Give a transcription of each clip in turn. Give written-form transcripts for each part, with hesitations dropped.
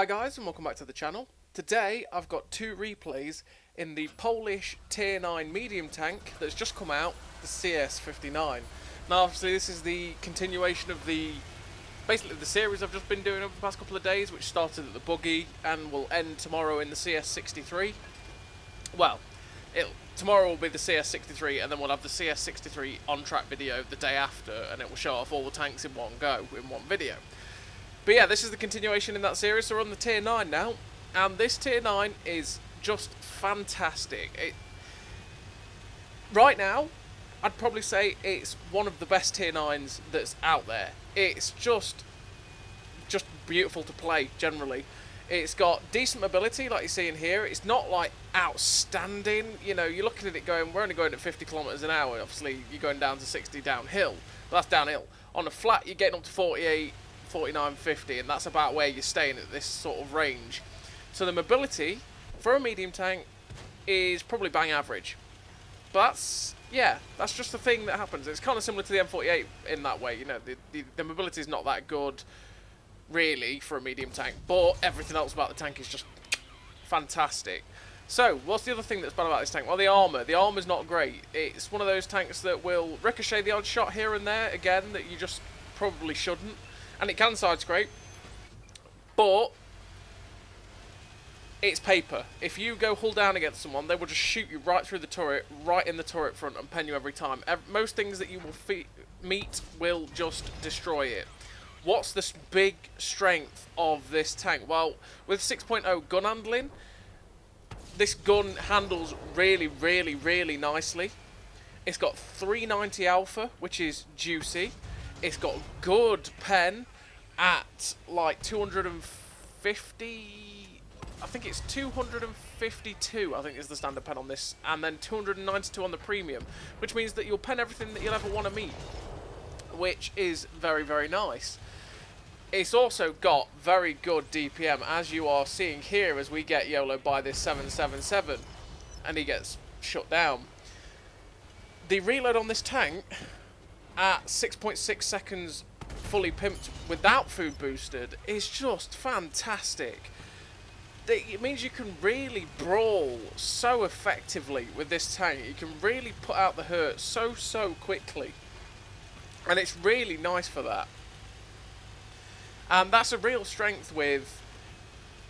Hi guys and welcome back to the channel. Today I've got two replays in the Polish Tier 9 medium tank that's just come out, the CS-59. Now obviously this is the continuation of basically the series I've just been doing over the past couple of days, which started at the buggy and will end tomorrow in the CS-63. Well, tomorrow will be the CS-63 and then we'll have the CS-63 on-track video the day after, and it will show off all the tanks in one go, in one video. But yeah, this is the continuation in that series, so we're on the Tier 9 now, and this Tier 9 is just fantastic. Right now, I'd probably say it's one of the best Tier 9s that's out there. It's just beautiful to play, generally. It's got decent mobility, like you see in here. It's not, like, outstanding. You know, you're looking at it going, we're only going at 50 kilometers an hour. Obviously, you're going down to 60 downhill. But that's downhill. On a flat, you're getting up to 48, 49, 50, and that's about where you're staying at this sort of range. So the mobility for a medium tank is probably bang average. But that's just the thing that happens. It's kind of similar to the M48 in that way. You know, the mobility is not that good, really, for a medium tank, but everything else about the tank is just fantastic. So, what's the other thing that's bad about this tank? Well, the armour. The armour's not great. It's one of those tanks that will ricochet the odd shot here and there, again, that you just probably shouldn't. And it can side scrape, but it's paper. If you go hull down against someone, they will just shoot you right through the turret, right in the turret front, and pen you every time. Most things that you will meet will just destroy it. What's the big strength of this tank? Well, with 6.0 gun handling, this gun handles really, really, really nicely. It's got 390 alpha, which is juicy. It's got good pen at like 250, I think it's 252, I think is the standard pen on this, and then 292 on the premium, which means that you'll pen everything that you'll ever want to meet, which is very, very nice. It's also got very good DPM, as you are seeing here as we get YOLO by this 777, and he gets shut down. The reload on this tank at 6.6 seconds fully pimped without food boosted is just fantastic. It means you can really brawl so effectively with this tank. You can really put out the hurt so quickly, and it's really nice for that. And that's a real strength with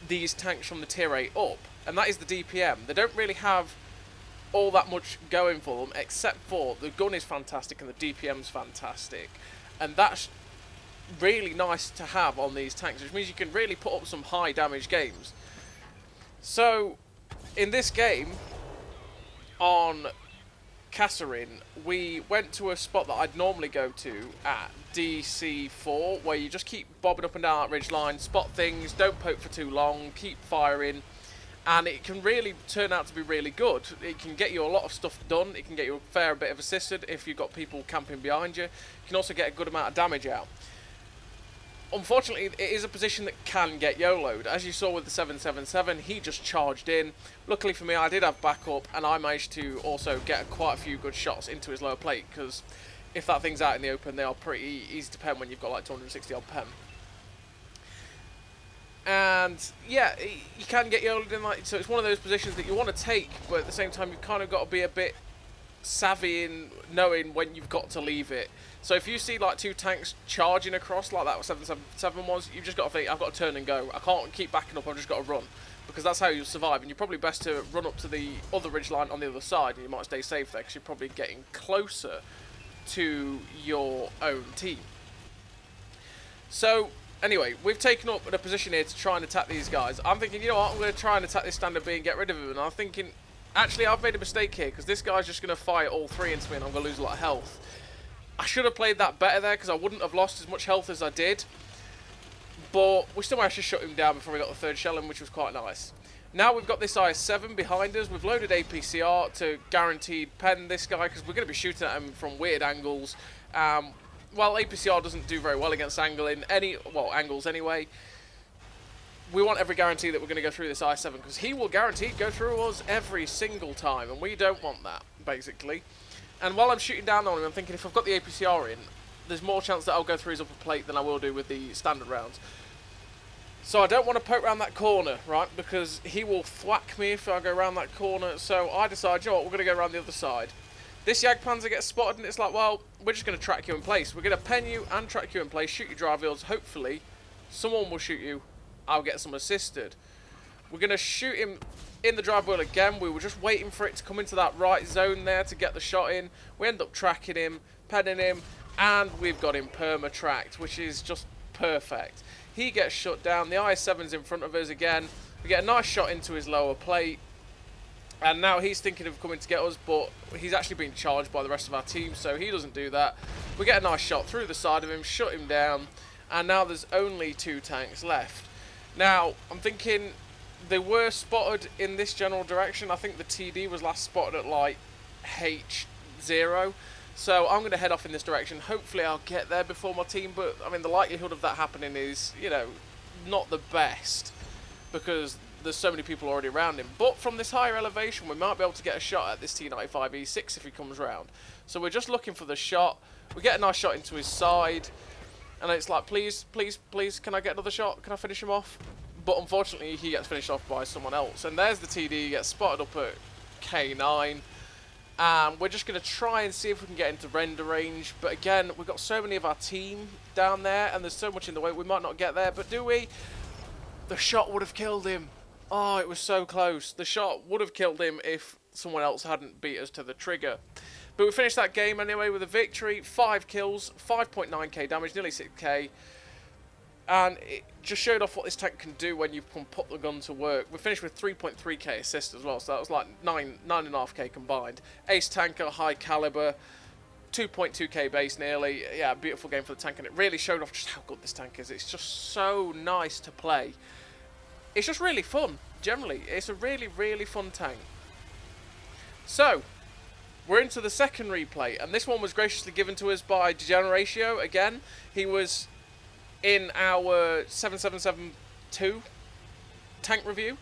these tanks from the Tier 8 up, and that is the DPM. They don't really have all that much going for them, except for the gun is fantastic and the DPM's fantastic, and that's really nice to have on these tanks, which means you can really put up some high damage games. So in this game on Katherine, we went to a spot that I'd normally go to at DC4, where you just keep bobbing up and down that ridge line, spot things, don't poke for too long, keep firing. And it can really turn out to be really good. It can get you a lot of stuff done. It can get you a fair bit of assisted if you've got people camping behind you. You can also get a good amount of damage out. Unfortunately, it is a position that can get YOLO'd. As you saw with the 777, he just charged in. Luckily for me, I did have backup, and I managed to also get quite a few good shots into his lower plate, because if that thing's out in the open, they are pretty easy to pen when you've got like 260 odd pen. And yeah, you can get YOLO'd in, like, so it's one of those positions that you want to take, but at the same time you've kind of got to be a bit savvy in knowing when you've got to leave it. So if you see like two tanks charging across like that 777 was, you've just got to think, I've got to turn and go. I can't keep backing up, I've just got to run, because that's how you'll survive. And you're probably best to run up to the other ridgeline on the other side, and you might stay safe there because you're probably getting closer to your own team. So anyway, we've taken up a position here to try and attack these guys. I'm thinking, you know what, I'm going to try and attack this standard B and get rid of him. And I'm thinking, actually, I've made a mistake here, because this guy's just going to fire all three into me and I'm going to lose a lot of health. I should have played that better there, because I wouldn't have lost as much health as I did. But we still managed to shut him down before we got the third shell in, which was quite nice. Now we've got this IS-7 behind us. We've loaded APCR to guaranteed pen this guy, because we're going to be shooting at him from weird angles. Well, APCR doesn't do very well against angles anyway. We want every guarantee that we're going to go through this I-7, because he will guaranteed go through us every single time, and we don't want that, basically. And while I'm shooting down on him, I'm thinking if I've got the APCR in, there's more chance that I'll go through his upper plate than I will do with the standard rounds. So I don't want to poke around that corner, right, because he will thwack me if I go around that corner. So I decide, you know what, we're going to go around the other side. This Jagdpanzer gets spotted, and it's like, well, we're just going to track you in place. We're going to pen you and track you in place, shoot your drive wheels. Hopefully, someone will shoot you. I'll get some assisted. We're going to shoot him in the drive wheel again. We were just waiting for it to come into that right zone there to get the shot in. We end up tracking him, penning him, and we've got him perma-tracked, which is just perfect. He gets shut down. The IS-7's in front of us again. We get a nice shot into his lower plate. And now he's thinking of coming to get us, but he's actually being charged by the rest of our team, so he doesn't do that. We get a nice shot through the side of him, shut him down, and now there's only 2 tanks left. Now, I'm thinking they were spotted in this general direction. I think the TD was last spotted at, like, H0. So I'm going to head off in this direction. Hopefully I'll get there before my team, but, I mean, the likelihood of that happening is, you know, not the best, because there's so many people already around him. But from this higher elevation, we might be able to get a shot at this T95E6 if he comes round. So we're just looking for the shot. We get a nice shot into his side, and it's like, please, please, please, can I get another shot? Can I finish him off? But unfortunately, he gets finished off by someone else. And there's the TD, gets spotted up at K9. We're just going to try and see if we can get into render range. But again, we've got so many of our team down there, and there's so much in the way, we might not get there. But do we? The shot would have killed him. Oh, it was so close. The shot would have killed him if someone else hadn't beat us to the trigger. But we finished that game anyway with a victory. 5 kills, 5.9k damage, nearly 6k. And it just showed off what this tank can do when you can put the gun to work. We finished with 3.3k assist as well, so that was like 9.5k combined. Ace tanker, high caliber, 2.2k base nearly. Yeah, beautiful game for the tank, and it really showed off just how good this tank is. It's just so nice to play. It's just really fun, generally. It's a really, really fun tank. So, we're into the second replay, and this one was graciously given to us by Dgeneratio again. He was in our 7772 tank review,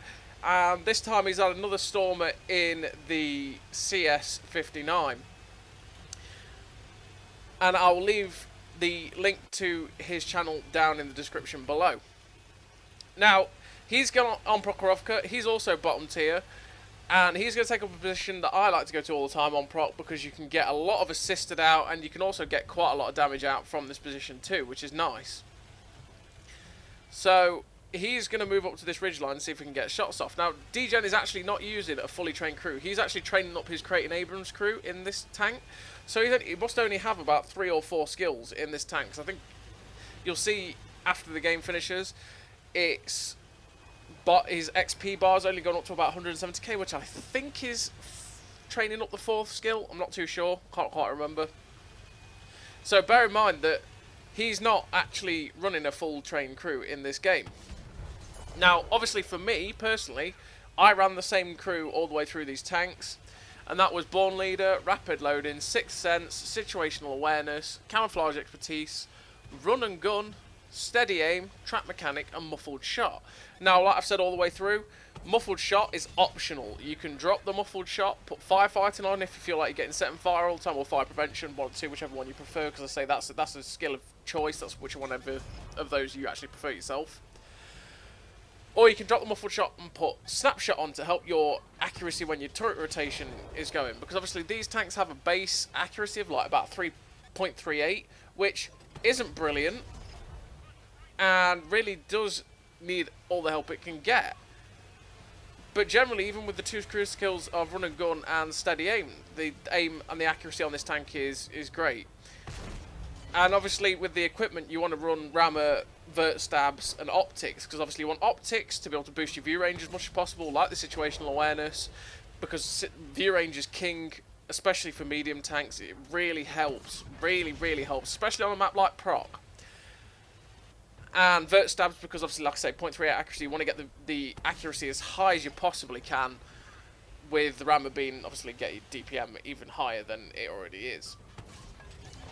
and this time he's had another Stormer in the CS-59. And I'll leave the link to his channel down in the description below. Now, he's gone on Prokhorovka. He's also bottom tier, and he's going to take up a position that I like to go to all the time on Prok, because you can get a lot of assisted out, and you can also get quite a lot of damage out from this position too, which is nice. So he's going to move up to this ridgeline and see if we can get shots off. Now, Dgen is actually not using a fully trained crew. He's actually training up his Creighton Abrams crew in this tank. So he must only have about 3 or 4 skills in this tank. So I think you'll see after the game finishes, his XP bar's only gone up to about 170k, which I think is training up the 4th skill. I'm not too sure. Can't quite remember. So bear in mind that he's not actually running a full trained crew in this game. Now, obviously for me, personally, I ran the same crew all the way through these tanks, and that was Born Leader, Rapid Loading, Sixth Sense, Situational Awareness, Camouflage Expertise, Run and Gun, Steady Aim, Trap Mechanic, and Muffled Shot. Now, like I've said all the way through, Muffled Shot is optional. You can drop the Muffled Shot, put Firefighting on if you feel like you're getting set on fire all the time, or Fire Prevention, 1 or 2, whichever one you prefer, because I say that's a skill of choice. That's which one of those you actually prefer yourself. Or you can drop the Muffled Shot and put Snapshot on to help your accuracy when your turret rotation is going, because obviously these tanks have a base accuracy of like about 3.38, which isn't brilliant, and really does need all the help it can get. But generally, even with the 2 crew skills of Run and Gun and Steady Aim, the aim and the accuracy on this tank is great. And obviously with the equipment, you want to run rammer, vert stabs, and optics, because obviously you want optics to be able to boost your view range as much as possible, like the situational awareness, because view range is king, especially for medium tanks. It really helps, really, really helps, especially on a map like Prok. And vert stabs, because obviously, like I say, 0.38 accuracy, you want to get the accuracy as high as you possibly can, with the rammer being, obviously, get your DPM even higher than it already is.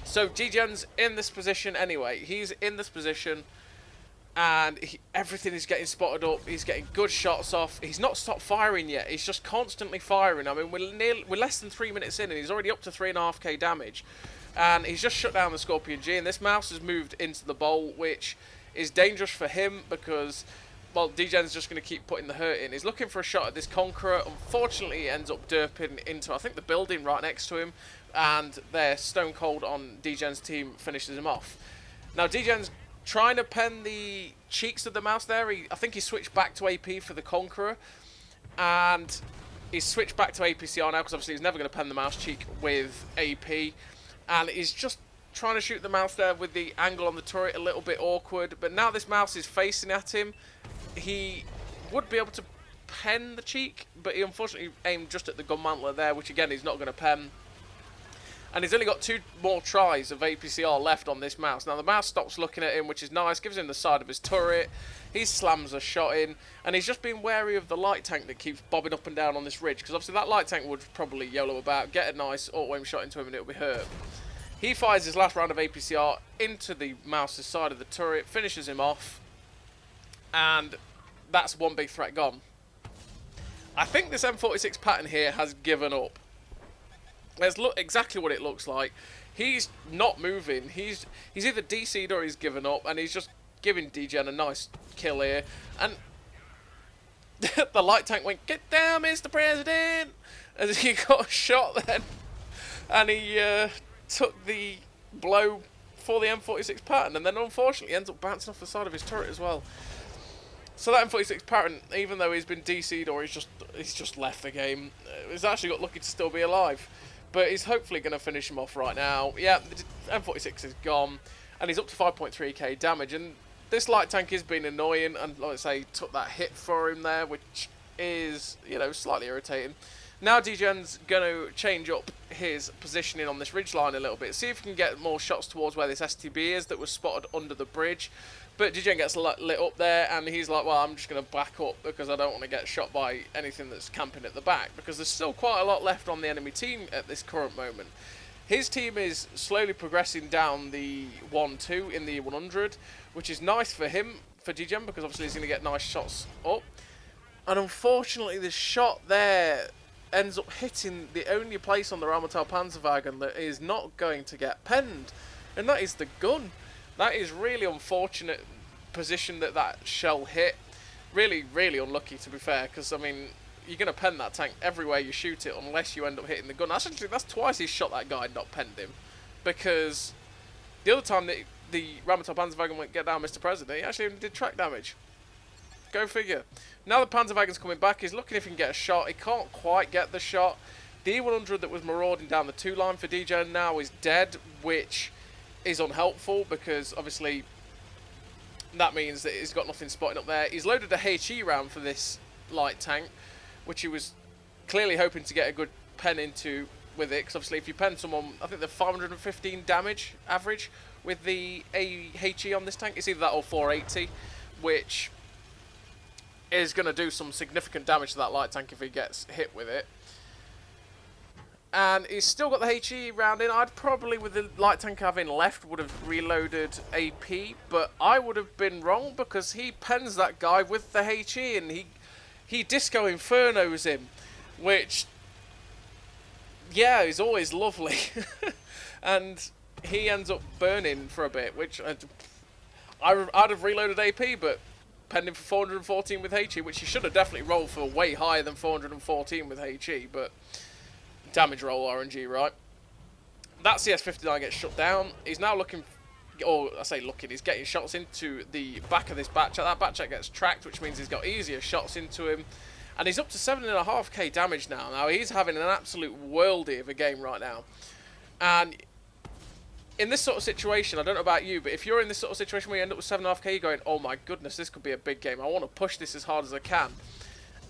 So, Dgen's in this position anyway. He's in this position, and everything is getting spotted up. He's getting good shots off. He's not stopped firing yet. He's just constantly firing. I mean, we're less than 3 minutes in, and he's already up to 3.5k damage. And he's just shut down the Scorpion G, and this mouse has moved into the bowl, which is dangerous for him because, well, Dgen's just going to keep putting the hurt in. He's looking for a shot at this Conqueror. Unfortunately, he ends up derping into, I think, the building right next to him, and their Stone Cold on Dgen's team finishes him off. Now, Dgen's trying to pen the cheeks of the mouse there. I think he switched back to AP for the Conqueror, and he's switched back to APCR now because obviously he's never going to pen the mouse cheek with AP, and he's just trying to shoot the mouse there with the angle on the turret a little bit awkward. But now this mouse is facing at him, he would be able to pen the cheek, but he unfortunately aimed just at the gun mantler there, which again he's not going to pen. And he's only got 2 more tries of APCR left on this mouse. Now the mouse stops looking at him, which is nice, gives him the side of his turret. He slams a shot in, and he's just been wary of the light tank that keeps bobbing up and down on this ridge, because obviously that light tank would probably YOLO about, get a nice auto-aim shot into him, and it'll be hurt. He fires his last round of APCR into the mouse's side of the turret, finishes him off, and that's one big threat gone. I think this M46 pattern here has given up. Let's look exactly what it looks like. He's not moving. He's either DC'd or he's given up, and he's just giving Dgen a nice kill here. And the light tank went, "Get down, Mr. President!" as he got shot then. And he took the blow for the M46 pattern, and then unfortunately ends up bouncing off the side of his turret as well. So that M46 pattern, even though he's been DC'd or he's just left the game, he's actually got lucky to still be alive. But he's hopefully going to finish him off right now. Yeah, the M46 is gone, and he's up to 5.3k damage. And this light tank has been annoying, and like I say, took that hit for him there, which is, you know, slightly irritating. Now Dgen's going to change up his positioning on this ridgeline a little bit, see if he can get more shots towards where this STB is that was spotted under the bridge. But Dgen gets lit up there, and he's like, well, I'm just going to back up because I don't want to get shot by anything that's camping at the back, because there's still quite a lot left on the enemy team at this current moment. His team is slowly progressing down the 1-2 in the 100, which is nice for him, for Dgen, because obviously he's going to get nice shots up. And unfortunately, this shot there ends up hitting the only place on the Rheinmetall Panzerwagen that is not going to get penned, and that is the gun. That is really unfortunate position that shell hit. Really, really unlucky, to be fair, because, I mean, you're going to pen that tank everywhere you shoot it unless you end up hitting the gun. Actually, that's twice he's shot that guy and not penned him, because the other time that the Rheinmetall Panzerwagen went, "Get down, Mr. President," he actually did track damage. Go figure. Now the Panzerwagen's coming back. He's looking if he can get a shot. He can't quite get the shot. The E100 that was marauding down the 2 line for Dgen now is dead, which is unhelpful, because obviously that means that he's got nothing spotting up there. He's loaded a HE round for this light tank, which he was clearly hoping to get a good pen into with it, because obviously if you pen someone, I think they're 515 damage average with the HE on this tank. It's either that or 480, which is going to do some significant damage to that light tank if he gets hit with it. And he's still got the HE round in. I'd probably, with the light tank having left, would have reloaded AP, but I would have been wrong, because he pens that guy with the HE, and he Disco Infernos him, which, yeah, is always lovely. And he ends up burning for a bit, which I'd have reloaded AP, but penned him for 414 with HE, which he should have definitely rolled for way higher than 414 with HE, but damage roll RNG, right? That CS-59 gets shut down. He's now looking, or I say looking, he's getting shots into the back of this batchat. That batchat gets tracked, which means he's got easier shots into him. And he's up to 7.5k damage now. Now, he's having an absolute worldie of a game right now. And in this sort of situation, I don't know about you, but if you're in this sort of situation where you end up with 7.5k, you're going, oh my goodness, this could be a big game. I want to push this as hard as I can.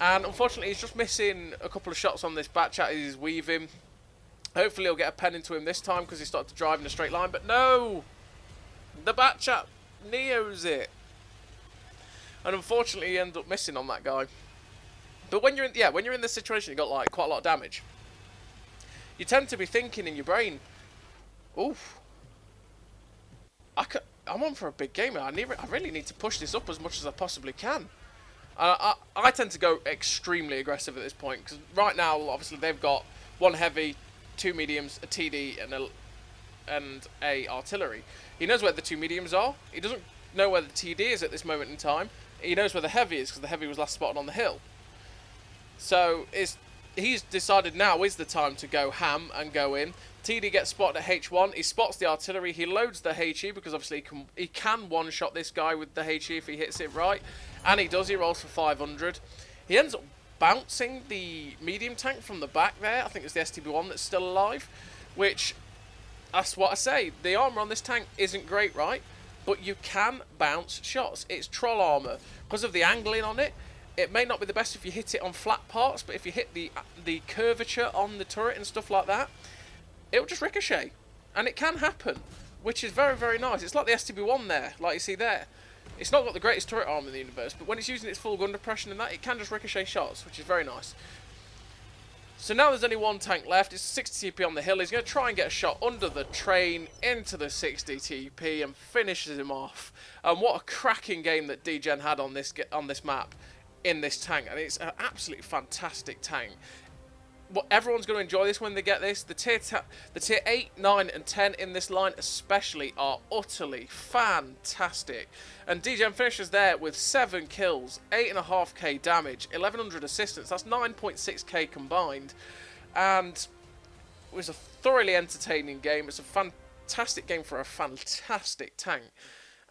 And unfortunately, he's just missing a couple of shots on this batchat. He's weaving. Hopefully, he'll get a pen into him this time, because he started to drive in a straight line. But no! The batchat neos it. And unfortunately, he ends up missing on that guy. But when you're in this situation, you've got like quite a lot of damage. You tend to be thinking in your brain, oof, I'm on for a big game. I really need to push this up as much as I possibly can. I tend to go extremely aggressive at this point, because right now, obviously, they've got 1 heavy, 2 mediums, a TD, and a artillery. He knows where the 2 mediums are. He doesn't know where the TD is at this moment in time. He knows where the heavy is because the heavy was last spotted on the hill. So he's decided now is the time to go ham and go in. TD gets spotted at H1. He spots the artillery. He loads the HE because obviously he can one-shot this guy with the HE if he hits it right. And he does. He rolls for 500. He ends up bouncing the medium tank from the back there. I think it's the STB-1 that's still alive. Which, that's what I say. The armour on this tank isn't great, right? But you can bounce shots. It's troll armour. Because of the angling on it, it may not be the best if you hit it on flat parts, but if you hit the curvature on the turret and stuff like that, it'll just ricochet. And it can happen, which is very, very nice. It's like the STB-1 there, like you see there. It's not got the greatest turret arm in the universe, but when it's using its full gun depression and that, it can just ricochet shots, which is very nice. So now there's only one tank left. It's 60 TP on the hill. He's going to try and get a shot under the train into the 60 TP and finishes him off. And what a cracking game that Dgen had on this map in this tank. And it's an absolutely fantastic tank. Everyone's going to enjoy this when they get this. The tier 8, 9 and 10 in this line especially are utterly fantastic. And Dgen finishes there with 7 kills, 8.5k damage, 1100 assistance. That's 9.6k combined. And it was a thoroughly entertaining game. It's a fantastic game for a fantastic tank.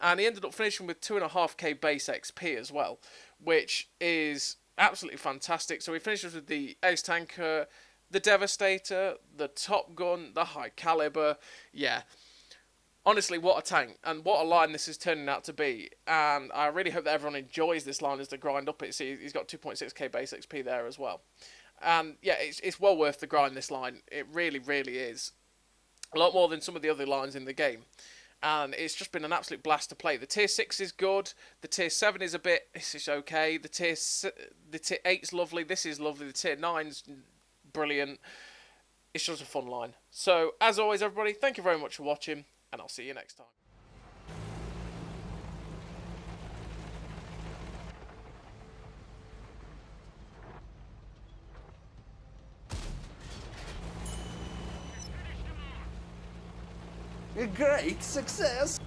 And he ended up finishing with 2.5k base XP as well, which is absolutely fantastic. So he finishes with the Ace Tanker, the Devastator, the Top Gun, the High Caliber. Yeah, honestly, what a tank and what a line this is turning out to be. And I really hope that everyone enjoys this line as they grind up it. See, he's got 2.6k base XP there as well. And yeah, it's well worth the grind, this line. It really, really is. A lot more than some of the other lines in the game. And it's just been an absolute blast to play. The tier 6 is good. The tier 7 is it's okay. The tier 8's lovely. This is lovely. The tier 9's brilliant. It's just a fun line. So, as always, everybody, thank you very much for watching, and I'll see you next time. A great success!